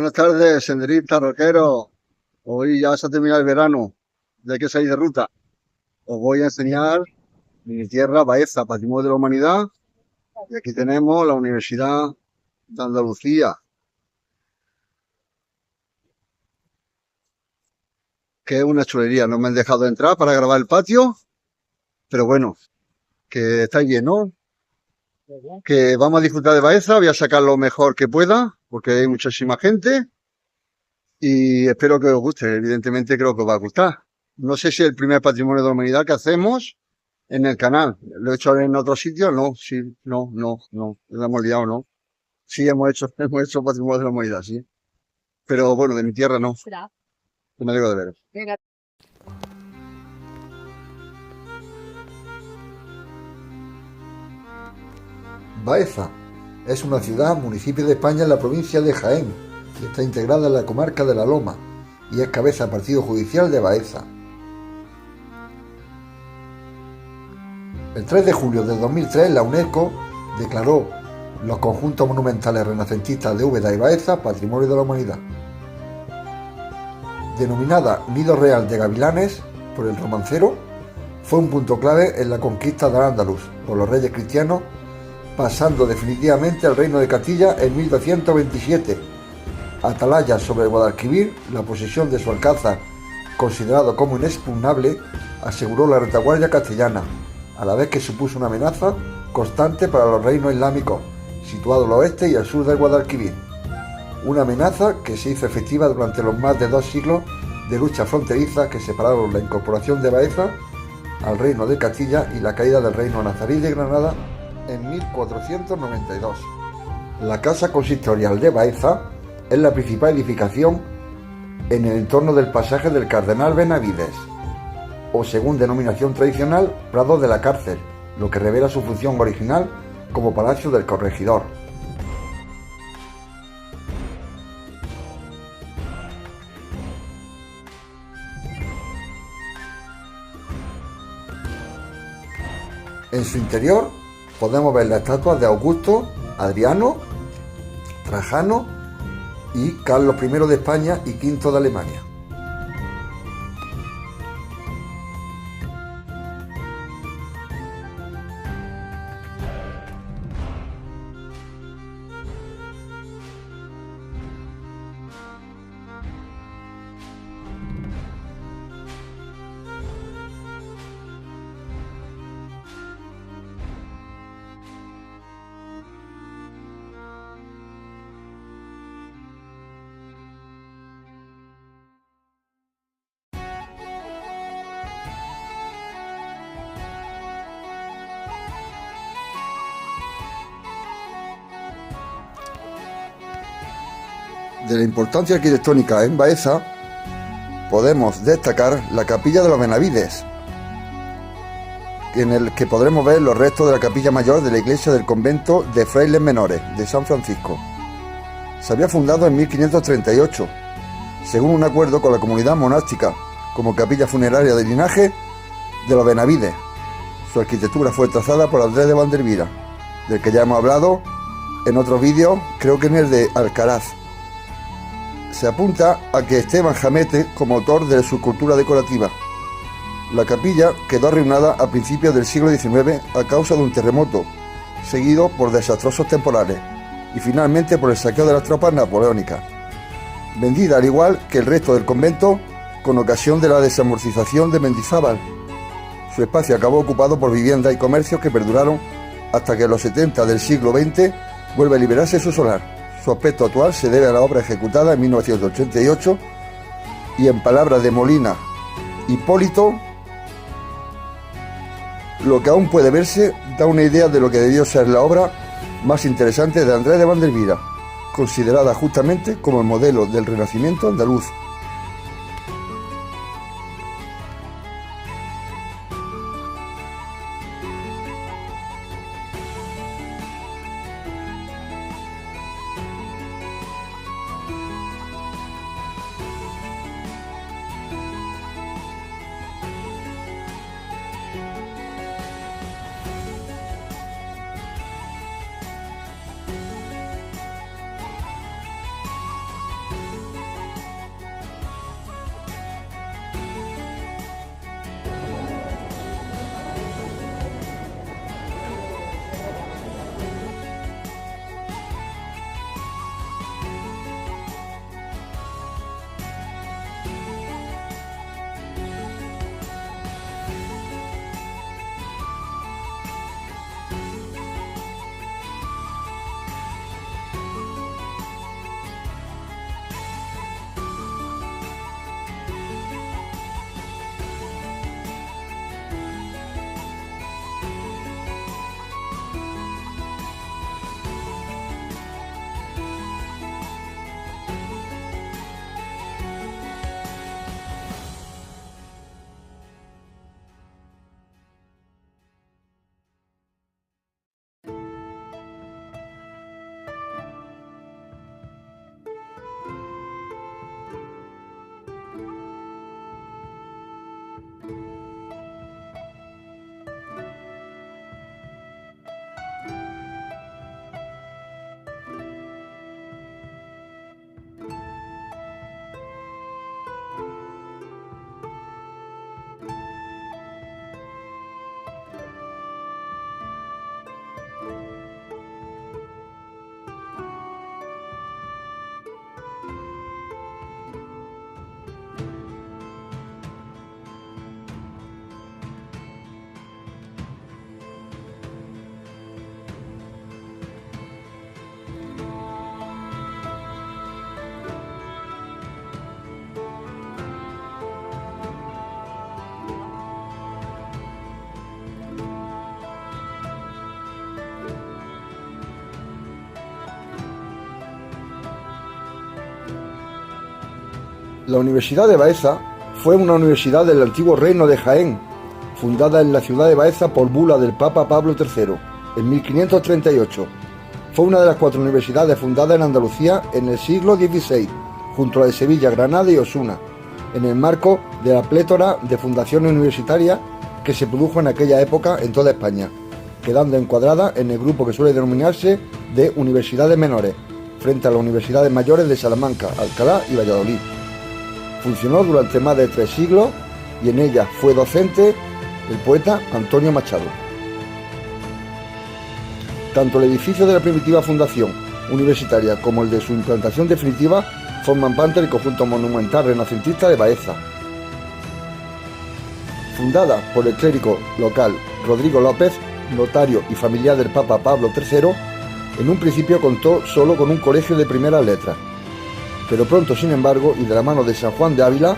Buenas tardes, senderistas, rockeros. Hoy ya se ha terminado el verano, ya hay que salir de ruta. Os voy a enseñar mi tierra, Baeza, Patrimonio de la Humanidad. Y aquí tenemos la Universidad de Andalucía, que es una chulería. No me han dejado entrar para grabar el patio, pero bueno, que está lleno, que vamos a disfrutar de Baeza. Voy a sacar lo mejor que pueda, porque hay muchísima gente. Y espero que os guste. Evidentemente creo que os va a gustar. No sé si es el primer Patrimonio de la Humanidad que hacemos en el canal. ¿Lo he hecho en otro sitio? No, sí, no. Lo hemos liado, ¿no? Sí, hemos hecho Patrimonio de la Humanidad, sí. Pero bueno, de mi tierra no. Me alegro de ver. Baeza es una ciudad, municipio de España en la provincia de Jaén, y está integrada en la comarca de La Loma y es cabeza del partido judicial de Baeza. El 3 de julio de 2003 la UNESCO declaró los conjuntos monumentales renacentistas de Úbeda y Baeza Patrimonio de la Humanidad. Denominada Nido Real de Gavilanes por el romancero, fue un punto clave en la conquista de Al-Ándalus por los reyes cristianos, pasando definitivamente al reino de Castilla en 1227. Atalaya sobre el Guadalquivir, la posesión de su alcázar, considerado como inexpugnable, aseguró la retaguardia castellana, a la vez que supuso una amenaza constante para los reinos islámicos, situados al oeste y al sur del Guadalquivir. Una amenaza que se hizo efectiva durante los más de 2 siglos de lucha fronteriza que separaron la incorporación de Baeza al reino de Castilla y la caída del reino nazarí de Granada en 1492. La casa consistorial de Baeza es la principal edificación en el entorno del pasaje del Cardenal Benavides, o según denominación tradicional, Prado de la Cárcel, lo que revela su función original como palacio del corregidor. En su interior podemos ver las estatuas de Augusto, Adriano, Trajano y Carlos I de España y V de Alemania. De la importancia arquitectónica en Baeza podemos destacar la capilla de los Benavides, en el que podremos ver los restos de la capilla mayor de la iglesia del convento de frailes menores de San Francisco. Se había fundado en 1538, según un acuerdo con la comunidad monástica, como capilla funeraria de linaje de los Benavides. Su arquitectura fue trazada por Andrés de Vandervira, del que ya hemos hablado en otros vídeos, creo que en el de Alcaraz. Se apunta a que Esteban Jamete como autor de su escultura decorativa. La capilla quedó arruinada a principios del siglo XIX a causa de un terremoto, seguido por desastrosos temporales, y finalmente por el saqueo de las tropas napoleónicas. Vendida al igual que el resto del convento con ocasión de la desamortización de Mendizábal. Su espacio acabó ocupado por viviendas y comercios que perduraron hasta que en los 70 del siglo XX vuelve a liberarse su solar. Su aspecto actual se debe a la obra ejecutada en 1988 y, en palabras de Molina Hipólito, lo que aún puede verse da una idea de lo que debió ser la obra más interesante de Andrés de Vandervira, considerada justamente como el modelo del Renacimiento andaluz. La Universidad de Baeza fue una universidad del antiguo Reino de Jaén, fundada en la ciudad de Baeza por bula del Papa Pablo III en 1538. Fue una de las 4 universidades fundadas en Andalucía en el siglo XVI, junto a la de Sevilla, Granada y Osuna, en el marco de la plétora de fundaciones universitarias que se produjo en aquella época en toda España, quedando encuadrada en el grupo que suele denominarse de universidades menores, frente a las universidades mayores de Salamanca, Alcalá y Valladolid. Funcionó durante más de 3 siglos y en ella fue docente el poeta Antonio Machado. Tanto el edificio de la primitiva fundación universitaria como el de su implantación definitiva forman parte del conjunto monumental renacentista de Baeza. Fundada por el clérigo local Rodrigo López, notario y familiar del Papa Pablo III, en un principio contó solo con un colegio de primeras letras, pero pronto, sin embargo, y de la mano de San Juan de Ávila,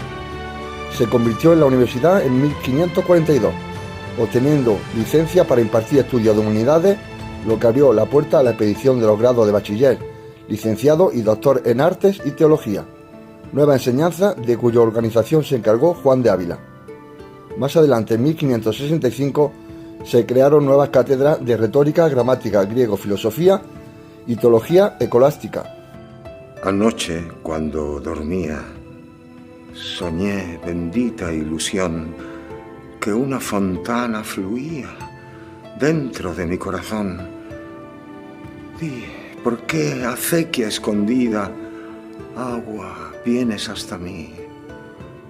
se convirtió en la universidad en 1542, obteniendo licencia para impartir estudios de humanidades, lo que abrió la puerta a la expedición de los grados de bachiller, licenciado y doctor en artes y teología, nueva enseñanza de cuya organización se encargó Juan de Ávila. Más adelante, en 1565, se crearon nuevas cátedras de retórica, gramática, griego, filosofía y teología escolástica. Anoche, cuando dormía, soñé, bendita ilusión, que una fontana fluía dentro de mi corazón. Vi, ¿por qué, acequia escondida, agua, vienes hasta mí?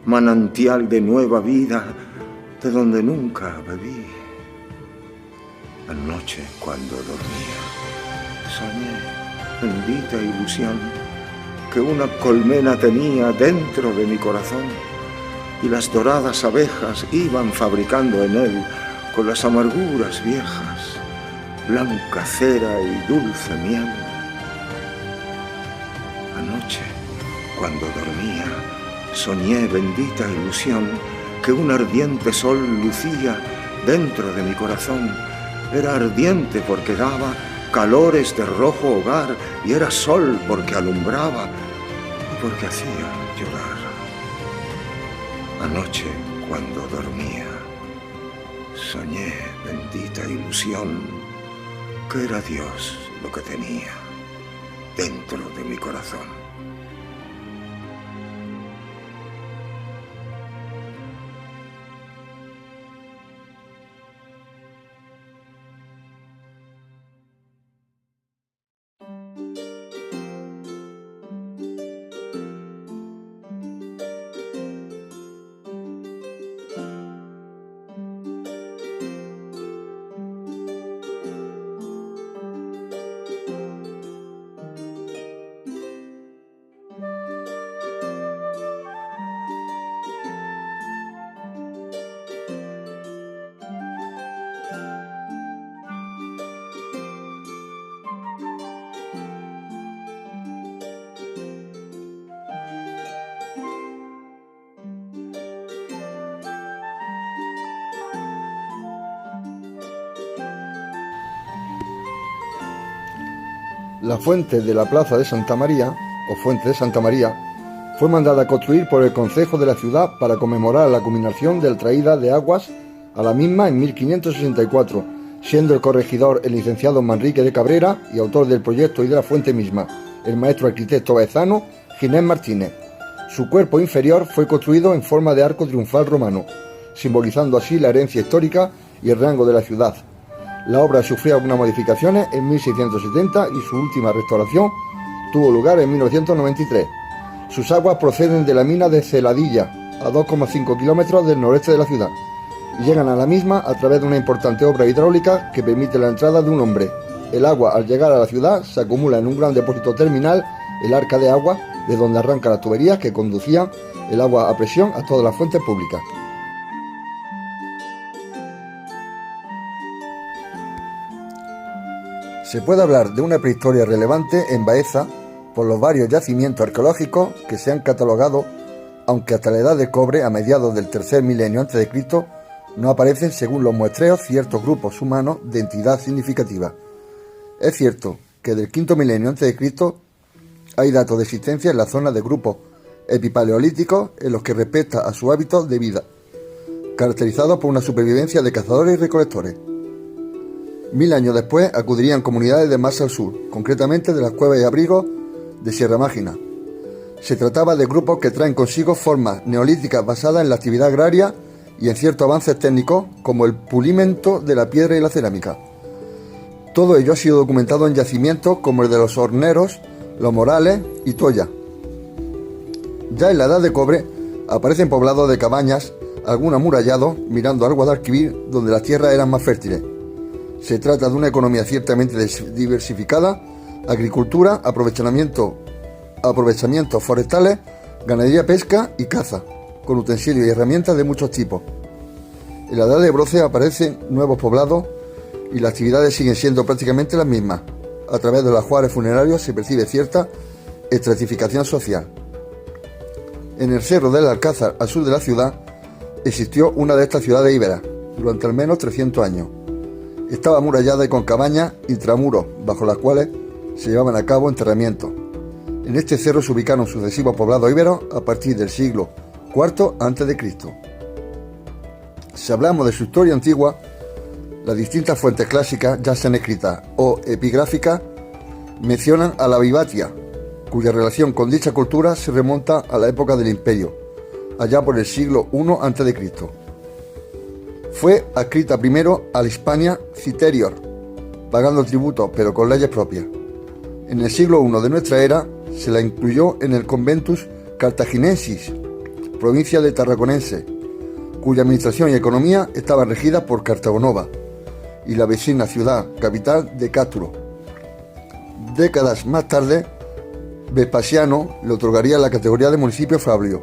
Manantial de nueva vida, de donde nunca bebí. Anoche, cuando dormía, soñé, bendita ilusión, que una colmena tenía dentro de mi corazón y las doradas abejas iban fabricando en él, con las amarguras viejas, blanca cera y dulce miel. Anoche, cuando dormía, soñé, bendita ilusión, que un ardiente sol lucía dentro de mi corazón. Era ardiente porque daba calores de rojo hogar, y era sol porque alumbraba y porque hacía llorar. Anoche, cuando dormía, soñé, bendita ilusión, que era Dios lo que tenía dentro de mi corazón. La fuente de la Plaza de Santa María, o Fuente de Santa María, fue mandada a construir por el concejo de la ciudad para conmemorar la culminación de la traída de aguas a la misma en 1564, siendo el corregidor el licenciado Manrique de Cabrera y autor del proyecto y de la fuente misma, el maestro arquitecto baezano Ginés Martínez. Su cuerpo inferior fue construido en forma de arco triunfal romano, simbolizando así la herencia histórica y el rango de la ciudad. La obra sufrió algunas modificaciones en 1670 y su última restauración tuvo lugar en 1993. Sus aguas proceden de la mina de Celadilla, a 2,5 kilómetros del noreste de la ciudad, y llegan a la misma a través de una importante obra hidráulica que permite la entrada de un hombre. El agua, al llegar a la ciudad, se acumula en un gran depósito terminal, el arca de agua, de donde arrancan las tuberías que conducían el agua a presión a todas las fuentes públicas. Se puede hablar de una prehistoria relevante en Baeza por los varios yacimientos arqueológicos que se han catalogado, aunque hasta la edad del cobre, a mediados del tercer milenio a.C., no aparecen, según los muestreos, ciertos grupos humanos de entidad significativa. Es cierto que del quinto milenio a.C. hay datos de existencia en la zona de grupos epipaleolíticos en los que respecta a sus hábitos de vida, caracterizados por una supervivencia de cazadores y recolectores. 1000 años después acudirían comunidades de más al sur, concretamente de las cuevas y abrigos de Sierra Mágina. Se trataba de grupos que traen consigo formas neolíticas basadas en la actividad agraria y en ciertos avances técnicos como el pulimento de la piedra y la cerámica. Todo ello ha sido documentado en yacimientos como el de los Horneros, los Morales y Toya. Ya en la Edad de Cobre aparecen poblados de cabañas, algún amurallado, mirando al Guadalquivir, donde las tierras eran más fértiles. Se trata de una economía ciertamente diversificada: agricultura, aprovechamientos forestales, ganadería, pesca y caza, con utensilios y herramientas de muchos tipos. En la Edad de Bronce aparecen nuevos poblados y las actividades siguen siendo prácticamente las mismas. A través de los ajuares funerarios se percibe cierta estratificación social. En el cerro del Alcázar, al sur de la ciudad, existió una de estas ciudades íberas durante al menos 300 años. Estaba amurallada y con cabañas intramuros, bajo las cuales se llevaban a cabo enterramientos. En este cerro se ubicaron sucesivos poblados íberos a partir del siglo IV a.C. Si hablamos de su historia antigua, las distintas fuentes clásicas, ya sean escritas o epigráficas, mencionan a la Vivatia, cuya relación con dicha cultura se remonta a la época del Imperio, allá por el siglo I a.C. Fue adscrita primero a la Hispania Citerior, pagando tributo pero con leyes propias. En el siglo I de nuestra era se la incluyó en el Conventus Cartaginensis, provincia de Tarraconense, cuya administración y economía estaban regidas por Cartagonova y la vecina ciudad capital de Cátulo. Décadas más tarde, Vespasiano le otorgaría la categoría de municipio fablio,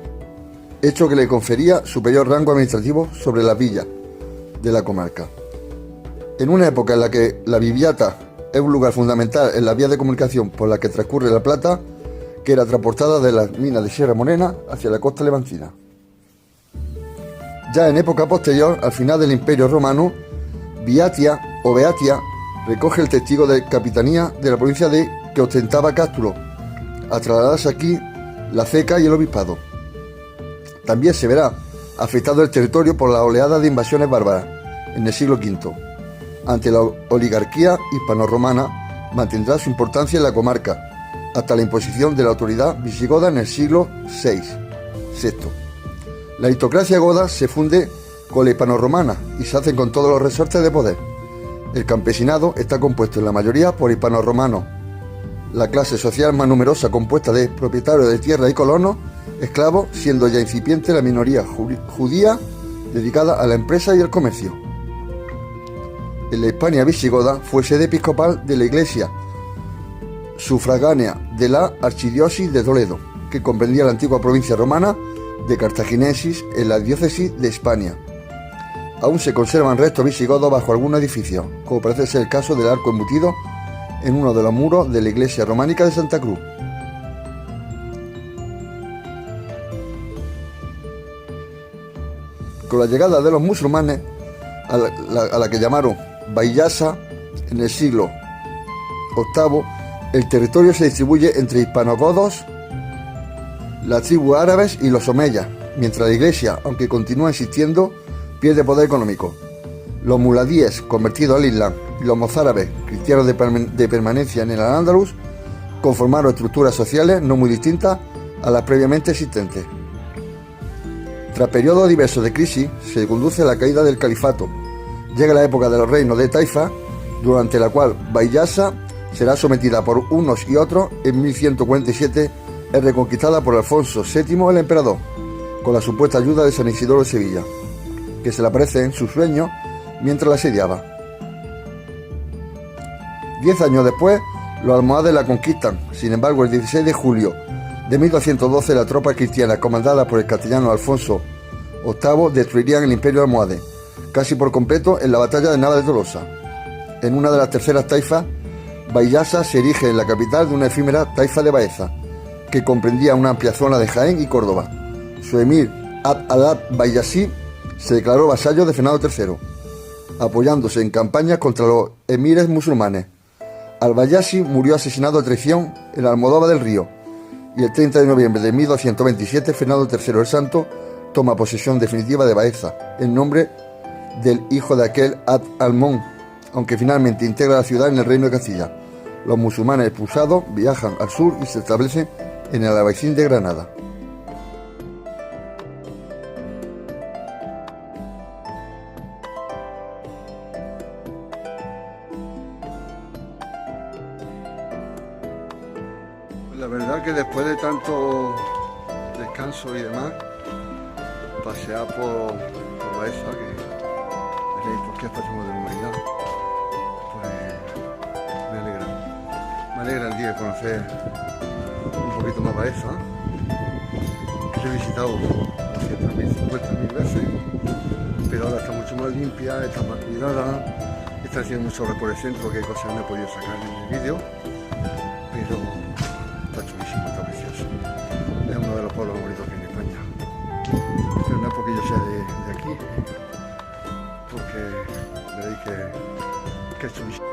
hecho que le confería superior rango administrativo sobre las villas de la comarca. En una época en la que la Viviata es un lugar fundamental en la vía de comunicación por la que transcurre la Plata, que era transportada de las minas de Sierra Morena hacia la costa levantina. Ya en época posterior, al final del Imperio Romano, Viatia o Beatia recoge el testigo de capitanía de la provincia de que ostentaba Cástulo, a trasladarse aquí la ceca y el obispado. También se verá afectado el territorio por la oleada de invasiones bárbaras en el siglo V. Ante la oligarquía hispano-romana mantendrá su importancia en la comarca hasta la imposición de la autoridad visigoda en el siglo VI. La aristocracia goda se funde con la hispano-romana y se hacen con todos los resortes de poder. El campesinado está compuesto en la mayoría por hispano-romanos. La clase social más numerosa, compuesta de propietarios de tierra y colonos, esclavos, siendo ya incipiente la minoría judía dedicada a la empresa y el comercio. En la Hispania visigoda fue sede episcopal de la iglesia sufragánea de la archidiócesis de Toledo, que comprendía la antigua provincia romana de Cartaginesis en la diócesis de Hispania. Aún se conservan restos visigodos bajo algunos edificios, como parece ser el caso del arco embutido en uno de los muros de la iglesia románica de Santa Cruz. Con la llegada de los musulmanes, a la que llamaron Bayasa, en el siglo VIII, el territorio se distribuye entre hispanogodos, las tribus árabes y los omeyas, mientras la iglesia, aunque continúa existiendo, pierde poder económico. Los muladíes, convertidos al Islam, y los mozárabes, cristianos de permanencia en el Al-Ándalus, conformaron estructuras sociales no muy distintas a las previamente existentes. Tras periodos diversos de crisis, se conduce a la caída del califato. Llega la época de los reinos de Taifa, durante la cual Bayasa será sometida por unos y otros. En 1147 es reconquistada por Alfonso VII el emperador, con la supuesta ayuda de San Isidoro de Sevilla, que se le aparece en sus sueños mientras la asediaba. 10 años después, los almohades la conquistan. Sin embargo, el 16 de julio de 1212, las tropas cristianas comandadas por el castellano Alfonso VIII destruirían el imperio almohade, casi por completo, en la batalla de Nava de Tolosa. En una de las terceras taifas, Bayasa se erige en la capital de una efímera taifa de Baeza, que comprendía una amplia zona de Jaén y Córdoba. Su emir Abd-Allah Bayazid se declaró vasallo de Fernando III, apoyándose en campañas contra los emires musulmanes. Al-Bayazid murió asesinado a traición en la Almodóvar del Río, y el 30 de noviembre de 1227 Fernando III el Santo toma posesión definitiva de Baeza, en nombre del hijo de aquel Abd al-Mun, aunque finalmente integra la ciudad en el reino de Castilla. Los musulmanes expulsados viajan al sur y se establecen en el Albaicín de Granada. La verdad que después de tanto descanso y demás, pasear por Baeza, que veréis por qué es patrimonio de la humanidad, pues me alegra el día de conocer un poquito más Baeza, que lo he visitado 250.000 veces, pero ahora está mucho más limpia, está más cuidada, está haciendo mucho por el centro, que hay cosas que no he podido sacar en el vídeo, pero está chulísimo, está precioso. Es uno de los pueblos bonitos que hay en España. Pero no es porque yo sea de aquí, porque veréis que es chulísimo.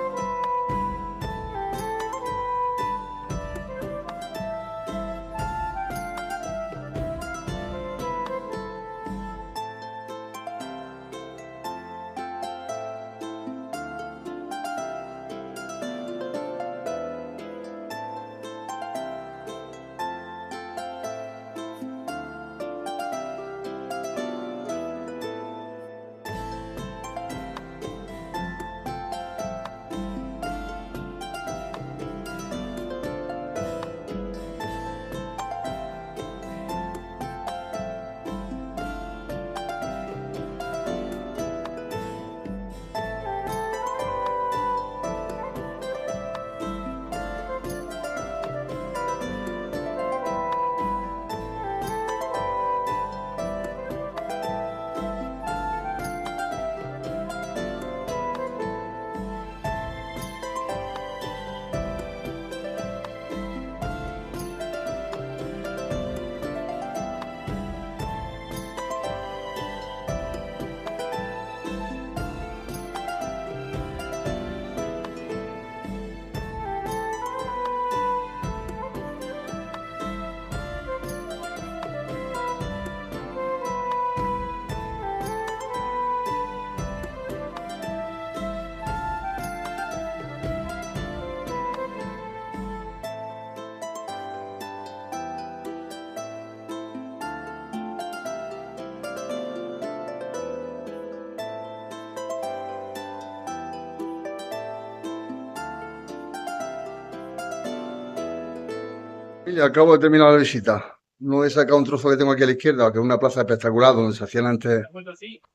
Y acabo de terminar la visita. No he sacado un trozo que tengo aquí a la izquierda, que es una plaza espectacular donde se hacían antes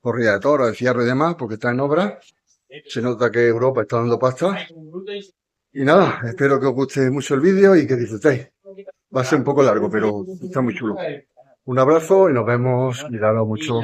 corrida de toros, de fierro y demás, porque está en obra. Se nota que Europa está dando pasta. Y nada, espero que os guste mucho el vídeo y que disfrutéis. Va a ser un poco largo, pero está muy chulo. Un abrazo y nos vemos. Cuidado mucho.